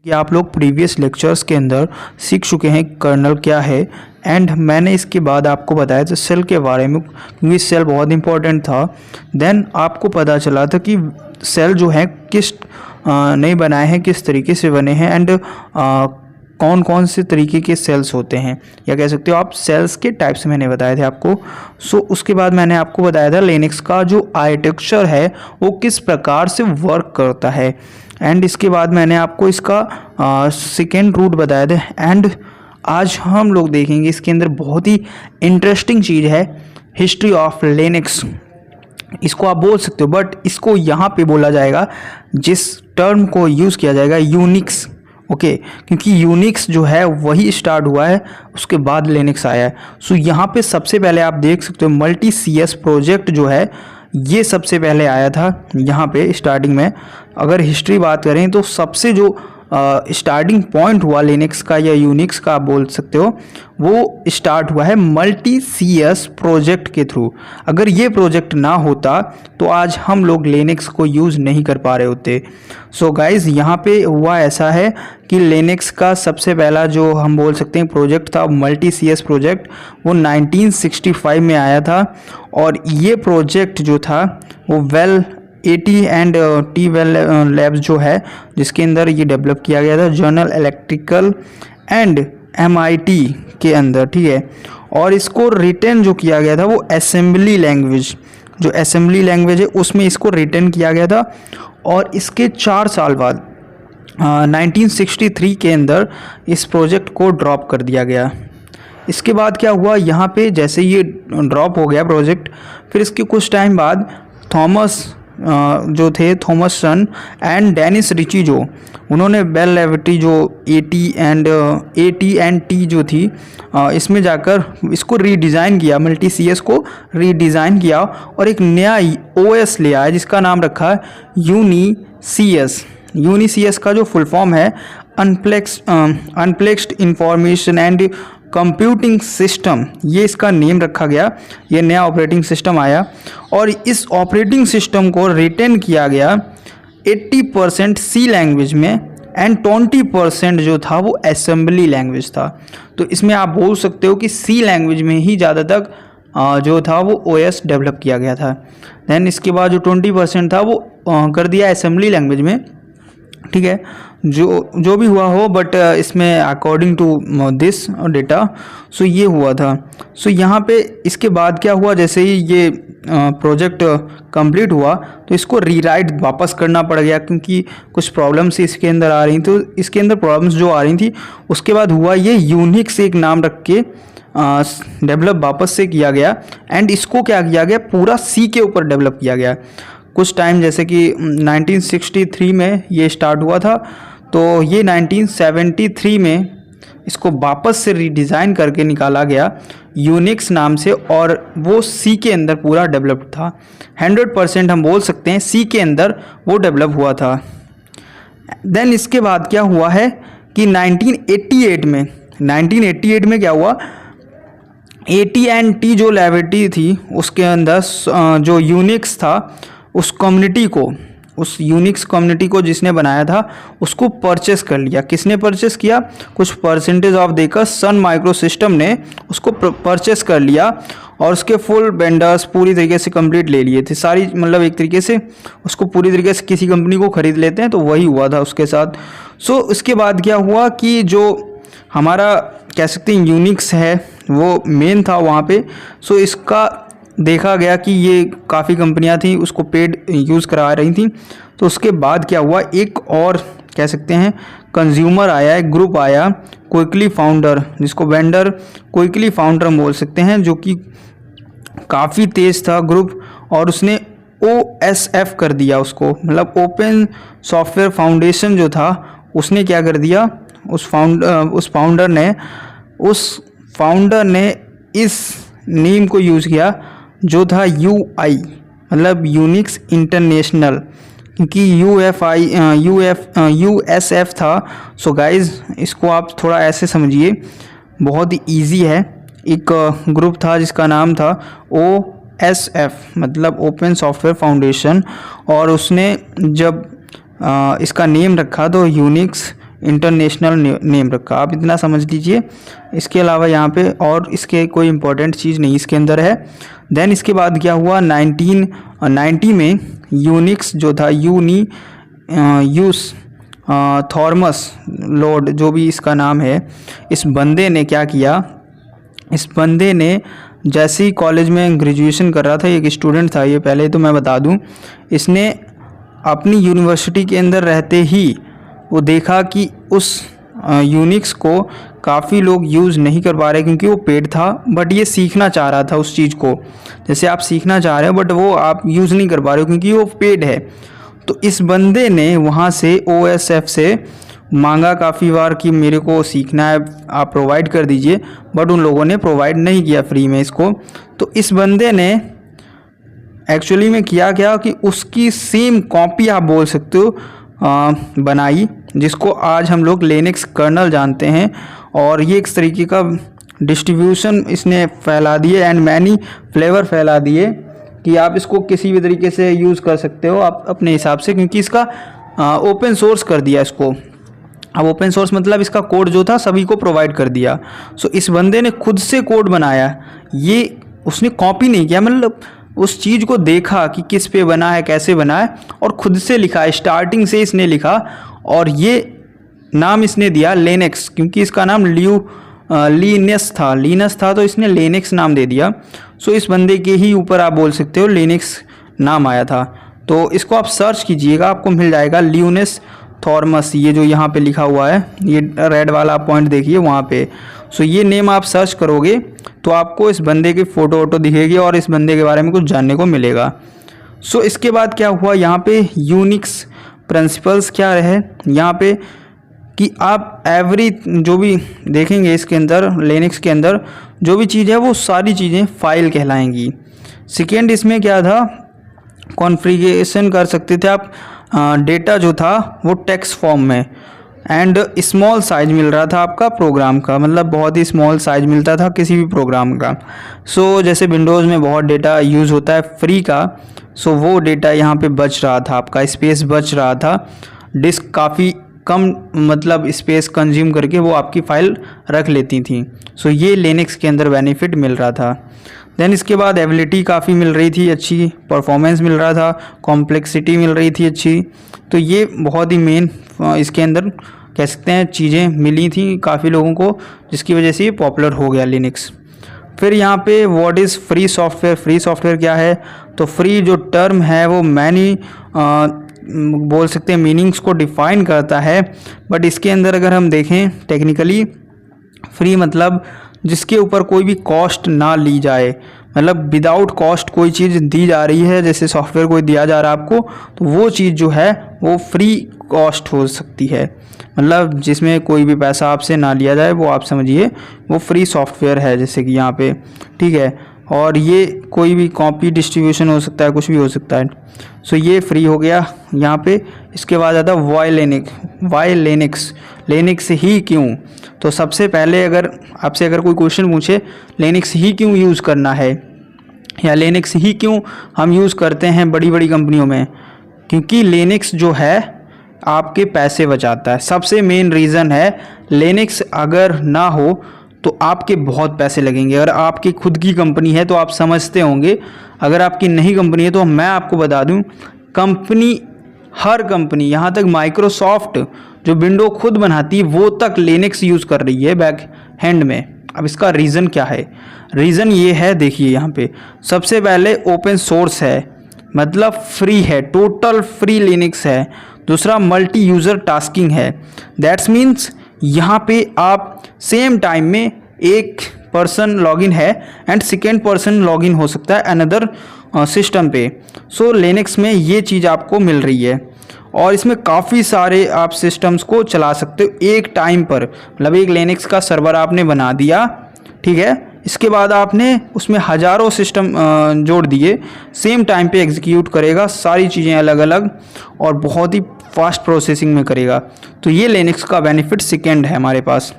कि आप लोग प्रीवियस लेक्चर्स के अंदर सीख चुके हैं कर्नल क्या है। एंड मैंने इसके बाद आपको बताया था सेल के बारे में, क्योंकि सेल बहुत इंपॉर्टेंट था। देन आपको पता चला था कि सेल जो है किस नहीं बनाए हैं, किस तरीके से बने हैं, एंड कौन कौन से तरीके के सेल्स होते हैं, या कह सकते हो आप सेल्स के टाइप्स मैंने बताए थे आपको। सो उसके बाद मैंने आपको बताया था लिनक्स का जो आर्किटेक्चर है वो किस प्रकार से वर्क करता है। एंड इसके बाद मैंने आपको इसका सेकेंड रूट बताया था। एंड आज हम लोग देखेंगे इसके अंदर बहुत ही इंटरेस्टिंग चीज़ है, हिस्ट्री ऑफ लिनक्स। इसको आप बोल सकते हो, बट इसको यहाँ पे बोला जाएगा, जिस टर्म को यूज़ किया जाएगा यूनिक्स। ओके क्योंकि यूनिक्स जो है वही स्टार्ट हुआ है, उसके बाद लिनक्स आया है। सो यहाँ पे सबसे पहले आप देख सकते हो मल्टी CS प्रोजेक्ट जो है ये सबसे पहले आया था यहाँ पे स्टार्टिंग में। अगर हिस्ट्री बात करें तो सबसे जो स्टार्टिंग पॉइंट हुआ लिनक्स का या यूनिक्स का आप बोल सकते हो, वो स्टार्ट हुआ है मल्टी CS प्रोजेक्ट के थ्रू। अगर ये प्रोजेक्ट ना होता तो आज हम लोग लिनक्स को यूज़ नहीं कर पा रहे होते। सो गाइज यहाँ पे हुआ ऐसा है कि लिनक्स का सबसे पहला जो हम बोल सकते हैं प्रोजेक्ट था मल्टी CS प्रोजेक्ट, वो 1965 में आया था। और ये प्रोजेक्ट जो था वो well AT and T well labs जो है जिसके अंदर ये डेवलप किया गया था, जनरल इलेक्ट्रिकल एंड MIT के अंदर, ठीक है। और इसको रिटर्न जो किया गया था वो असेंबली लैंग्वेज, जो असेंबली लैंग्वेज है उसमें इसको रिटर्न किया गया था। और इसके 4 साल बाद 1963 के अंदर इस प्रोजेक्ट को ड्रॉप कर दिया गया। इसके बाद क्या हुआ, यहाँ पे जैसे ये ड्रॉप हो गया प्रोजेक्ट, फिर इसके कुछ टाइम बाद Thompson and Dennis Ritchie जो उन्होंने बेल लैबोरेटरी जो AT एंड T जो थी इसमें जाकर इसको रीडिज़ाइन किया, मल्टी CS को रीडिज़ाइन किया और एक नया OS ले आया जिसका नाम रखा है यूनी-CS। यूनी-CS का जो फुल फॉर्म है अनप्लेक्स्ड इंफॉर्मेशन एंड कंप्यूटिंग सिस्टम, ये इसका नेम रखा गया। ये नया ऑपरेटिंग सिस्टम आया और इस ऑपरेटिंग सिस्टम को रिटेन किया गया 80% C लैंग्वेज में एंड 20% जो था वो असेंबली लैंग्वेज था। तो इसमें आप बोल सकते हो कि C लैंग्वेज में ही ज़्यादा तक जो था वो OS डेवलप किया गया था। देन इसके बाद जो 20% था वो कर दिया असेंबली लैंग्वेज में, ठीक है। जो भी हुआ हो, बट इसमें according to this data so ये हुआ था। सो यहाँ पे इसके बाद क्या हुआ, जैसे ही ये प्रोजेक्ट कंप्लीट हुआ तो इसको रीराइट वापस करना पड़ गया, क्योंकि कुछ प्रॉब्लम्स इसके अंदर आ रही थी। तो इसके अंदर प्रॉब्लम्स जो आ रही थी उसके बाद हुआ ये यूनिक्स एक नाम रख के डेवलप वापस से किया गया। एंड इसको क्या किया गया, पूरा C के ऊपर डेवलप किया गया। कुछ टाइम जैसे कि 1963 में ये स्टार्ट हुआ था, तो ये 1973 में इसको वापस से रीडिज़ाइन करके निकाला गया यूनिक्स नाम से, और वो C के अंदर पूरा डेवलप्ड था। 100% हम बोल सकते हैं C के अंदर वो डेवलप हुआ था। देन इसके बाद क्या हुआ है कि 1988 में क्या हुआ, AT एंड T जो लैबोरेटरी थी उसके अंदर जो यूनिक्स था उस यूनिक्स कम्युनिटी को जिसने बनाया था उसको परचेस कर लिया। किसने परचेस किया, कुछ परसेंटेज ऑफ देकर सन माइक्रो सिस्टम ने उसको परचेस कर लिया और उसके फुल वेंडर्स पूरी तरीके से कंप्लीट ले लिए थे सारी, मतलब एक तरीके से उसको पूरी तरीके से किसी कंपनी को ख़रीद लेते हैं, तो वही हुआ था उसके साथ। सो उसके बाद क्या हुआ कि जो हमारा कह सकते हैं यूनिक्स है वो मेन था वहाँ पे। सो इसका देखा गया कि ये काफ़ी कंपनियां थी उसको पेड यूज़ करा रही थी। तो उसके बाद क्या हुआ, एक और कह सकते हैं कंज्यूमर आया, एक ग्रुप आया क्विकली फाउंडर, जिसको वेंडर क्विकली फाउंडर बोल सकते हैं, जो कि काफ़ी तेज़ था ग्रुप, और उसने OSF कर दिया उसको, मतलब ओपन सॉफ्टवेयर फाउंडेशन जो था उसने क्या कर दिया, उस फाउंडर ने इस नेम को यूज़ किया जो था UI, मतलब यूनिक्स इंटरनेशनल, क्योंकि USF था। सो गाइज इसको आप थोड़ा ऐसे समझिए, बहुत ही ईजी है। एक ग्रुप था जिसका नाम था OSF, मतलब ओपन सॉफ्टवेयर फाउंडेशन, और उसने जब इसका नेम रखा तो यूनिक्स इंटरनेशनल नेम रखा, आप इतना समझ लीजिए। इसके अलावा यहाँ पे और इसके कोई इंपॉर्टेंट चीज़ नहीं इसके अंदर है। देन इसके बाद क्या हुआ, 1990 में यूनिक्स जो था यूस थॉर्मस लॉर्ड जो भी इसका नाम है, इस बंदे ने क्या किया, इस बंदे ने जैसे ही कॉलेज में ग्रेजुएशन कर रहा था, एक स्टूडेंट था ये, पहले तो मैं बता दूं, इसने अपनी यूनिवर्सिटी के अंदर रहते ही वो देखा कि उस यूनिक्स को काफ़ी लोग यूज़ नहीं कर पा रहे क्योंकि वो पेड था, बट ये सीखना चाह रहा था उस चीज़ को। जैसे आप सीखना चाह रहे हो बट वो आप यूज़ नहीं कर पा रहे हो क्योंकि वो पेड है। तो इस बंदे ने वहाँ से OSF से मांगा काफ़ी बार कि मेरे को सीखना है, आप प्रोवाइड कर दीजिए, बट उन लोगों ने प्रोवाइड नहीं किया फ्री में इसको। तो इस बंदे ने एक्चुअली में किया क्या कि उसकी सेम कॉपी आप बोल सकते हो बनाई, जिसको आज हम लोग लिनक्स कर्नल जानते हैं। और ये एक तरीके का डिस्ट्रीब्यूशन इसने फैला दिए एंड मैनी फ्लेवर फैला दिए कि आप इसको किसी भी तरीके से यूज़ कर सकते हो आप अपने हिसाब से, क्योंकि इसका ओपन सोर्स कर दिया इसको। अब ओपन सोर्स मतलब इसका कोड जो था सभी को प्रोवाइड कर दिया। सो इस बंदे ने खुद से कोड बनाया, ये उसने कॉपी नहीं किया, मतलब उस चीज़ को देखा कि किस पे बना है, कैसे बना है, और खुद से लिखा, स्टार्टिंग से इसने लिखा। और ये नाम इसने दिया लिनक्स, क्योंकि इसका नाम लीनस था तो इसने लिनक्स नाम दे दिया। सो इस बंदे के ही ऊपर आप बोल सकते हो लिनक्स नाम आया था। तो इसको आप सर्च कीजिएगा, आपको मिल जाएगा लिनस थॉर्मस, ये जो यहाँ पे लिखा हुआ है, ये रेड वाला पॉइंट देखिए वहाँ पे। सो ये नेम आप सर्च करोगे तो आपको इस बंदे की फ़ोटो वोटो दिखेगी और इस बंदे के बारे में कुछ जानने को मिलेगा। सो इसके बाद क्या हुआ, यहाँ पे यूनिक्स प्रिंसिपल्स क्या रहे यहाँ पे कि आप एवरी जो भी देखेंगे इसके अंदर, लिनक्स के अंदर जो भी चीज़ है वो सारी चीज़ें फाइल कहलाएंगी। सेकेंड इसमें क्या था, कॉन्फ़िगरेशन कर सकते थे आप, डेटा जो था वो टेक्स्ट फॉर्म में, एंड स्मॉल साइज मिल रहा था आपका प्रोग्राम का, मतलब बहुत ही स्मॉल साइज मिलता था किसी भी प्रोग्राम का। सो जैसे विंडोज़ में बहुत डेटा यूज़ होता है फ्री का, सो वो डेटा यहाँ पे बच रहा था, आपका स्पेस बच रहा था, डिस्क काफ़ी कम मतलब स्पेस कंज्यूम करके वो आपकी फ़ाइल रख लेती थी। सो ये लिनक्स के अंदर बेनिफिट मिल रहा था। देन इसके बाद एबिलिटी काफ़ी मिल रही थी अच्छी, परफॉर्मेंस मिल रहा था, कॉम्प्लेक्सिटी मिल रही थी अच्छी। तो ये बहुत ही मेन इसके अंदर कह सकते हैं चीज़ें मिली थी काफ़ी लोगों को, जिसकी वजह से ये पॉपुलर हो गया लिनक्स। फिर यहाँ पे what is free software, free software क्या है, तो फ्री जो टर्म है वो मैनी बोल सकते हैं मीनिंग्स को डिफ़ाइन करता है, बट इसके अंदर अगर हम देखें टेक्निकली, फ्री मतलब जिसके ऊपर कोई भी कॉस्ट ना ली जाए, मतलब विदाउट कॉस्ट कोई चीज़ दी जा रही है, जैसे सॉफ्टवेयर कोई दिया जा रहा है आपको, तो वो चीज़ जो है वो फ्री कॉस्ट हो सकती है, मतलब जिसमें कोई भी पैसा आपसे ना लिया जाए, वो आप समझिए वो फ्री सॉफ्टवेयर है, जैसे कि यहाँ पे, ठीक है। और ये कोई भी कॉपी डिस्ट्रीब्यूशन हो सकता है, कुछ भी हो सकता है। सो ये फ्री हो गया यहाँ पे। इसके बाद आता वाई लिनक्स, लिनक्स ही क्यों, तो सबसे पहले अगर आपसे अगर कोई क्वेश्चन पूछे लिनक्स ही क्यों यूज़ करना है, या लिनक्स ही क्यों हम यूज़ करते हैं बड़ी बड़ी कंपनियों में, क्योंकि लिनक्स जो है आपके पैसे बचाता है, सबसे मेन रीज़न है। लिनक्स अगर ना हो तो आपके बहुत पैसे लगेंगे। अगर आपकी खुद की कंपनी है तो आप समझते होंगे, अगर आपकी नहीं कंपनी है तो मैं आपको बता दूं, कंपनी, हर कंपनी, यहाँ तक माइक्रोसॉफ्ट जो विंडो खुद बनाती है वो तक लिनक्स यूज़ कर रही है बैक हैंड में। अब इसका रीज़न क्या है, रीज़न ये है, देखिए यहाँ पे सबसे पहले ओपन सोर्स है, मतलब फ्री है, टोटल फ्री लिनक्स है। दूसरा मल्टी यूज़र टास्किंग है, दैट्स मीन्स यहाँ पे आप सेम टाइम में एक पर्सन लॉगिन है एंड सेकेंड पर्सन लॉगिन हो सकता है अनदर सिस्टम पे। सो लिनक्स में ये चीज़ आपको मिल रही है, और इसमें काफ़ी सारे आप सिस्टम्स को चला सकते हो एक टाइम पर, मतलब एक लिनक्स का सर्वर आपने बना दिया, ठीक है, इसके बाद आपने उसमें हज़ारों सिस्टम जोड़ दिए, सेम टाइम पे एग्जीक्यूट करेगा सारी चीज़ें अलग अलग, और बहुत ही फास्ट प्रोसेसिंग में करेगा। तो ये लिनक्स का बेनिफिट सेकेंड है हमारे पास।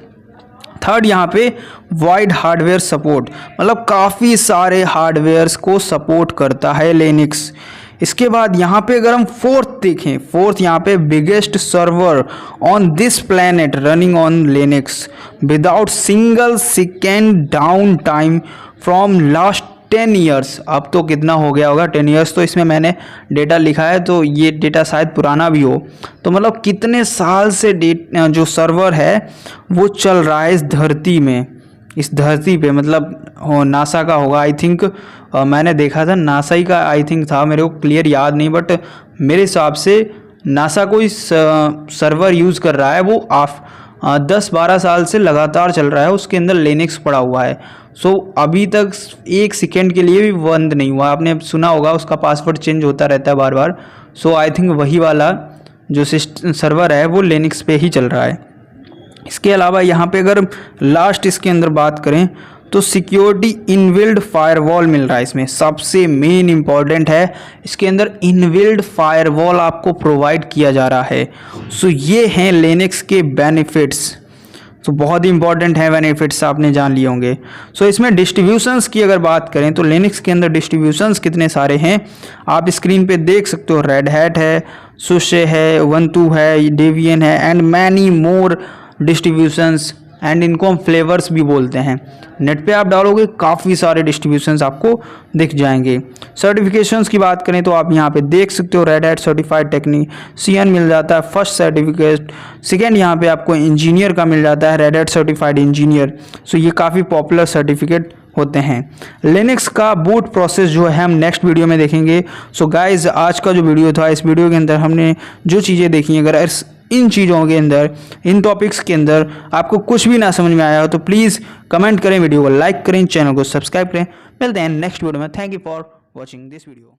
थर्ड यहाँ पे वाइड हार्डवेयर सपोर्ट, मतलब काफ़ी सारे हार्डवेयर्स को सपोर्ट करता है लिनक्स। इसके बाद यहाँ पे अगर हम फोर्थ देखें, फोर्थ यहाँ पे biggest server on this planet running on Linux without single second down time from last 10 years. अब तो कितना हो गया होगा 10 ईयर्स, तो इसमें मैंने डेटा लिखा है तो ये डेटा शायद पुराना भी हो, तो मतलब कितने साल से जो सर्वर है वो चल रहा है इस धरती में, इस धरती पे, मतलब नासा का होगा आई थिंक। मैंने देखा था नासा ही का आई थिंक था, मेरे को क्लियर याद नहीं, बट मेरे हिसाब से नासा कोई सर्वर यूज़ कर रहा है वो 10-12 साल से लगातार चल रहा है, उसके अंदर लिनक्स पड़ा हुआ है। सो अभी तक 1 सेकेंड के लिए भी बंद नहीं हुआ। आपने सुना होगा उसका पासवर्ड चेंज होता रहता है बार बार। सो आई थिंक वही वाला जो सर्वर है वो लिनक्स पे ही चल रहा है। इसके अलावा यहाँ पे अगर लास्ट इसके अंदर बात करें तो सिक्योरिटी इनबिल्ड फायरवॉल मिल रहा है, इसमें सबसे मेन इंपॉर्टेंट है, इसके अंदर इनबिल्ड फायरवॉल आपको प्रोवाइड किया जा रहा है। सो ये हैं लिनक्स के बेनिफिट्स, तो बहुत ही इंपॉर्टेंट है बेनिफिट्स, आपने जान लिए होंगे। सो इसमें डिस्ट्रीब्यूशंस की अगर बात करें तो लिनक्स के अंदर डिस्ट्रीब्यूशंस कितने सारे हैं आप स्क्रीन पे देख सकते हो। रेड हैट है, सुशे है, उबुंटू है, डेबियन है and many more distributions, and इनको हम फ्लेवर्स भी बोलते हैं। नेट पे आप डालोगे काफ़ी सारे डिस्ट्रीब्यूशंस आपको दिख जाएंगे। सर्टिफिकेशंस की बात करें तो आप यहाँ पे देख सकते हो रेड हैट सर्टिफाइड टेक्नीशियन मिल जाता है फर्स्ट सर्टिफिकेट। सेकेंड यहाँ पे आपको इंजीनियर का मिल जाता है रेड हैट सर्टिफाइड इंजीनियर। सो ये काफ़ी पॉपुलर सर्टिफिकेट होते हैं। लिनक्स का बूट प्रोसेस जो है हम नेक्स्ट वीडियो में देखेंगे। सो गाइज आज का जो वीडियो था, इस वीडियो के अंदर हमने जो चीज़ें देखी, अगर इन चीज़ों के अंदर, इन टॉपिक्स के अंदर आपको कुछ भी ना समझ में आया हो तो प्लीज़ कमेंट करें, वीडियो को लाइक करें, चैनल को सब्सक्राइब करें। मिलते हैं नेक्स्ट वीडियो में। Thank you for watching this video.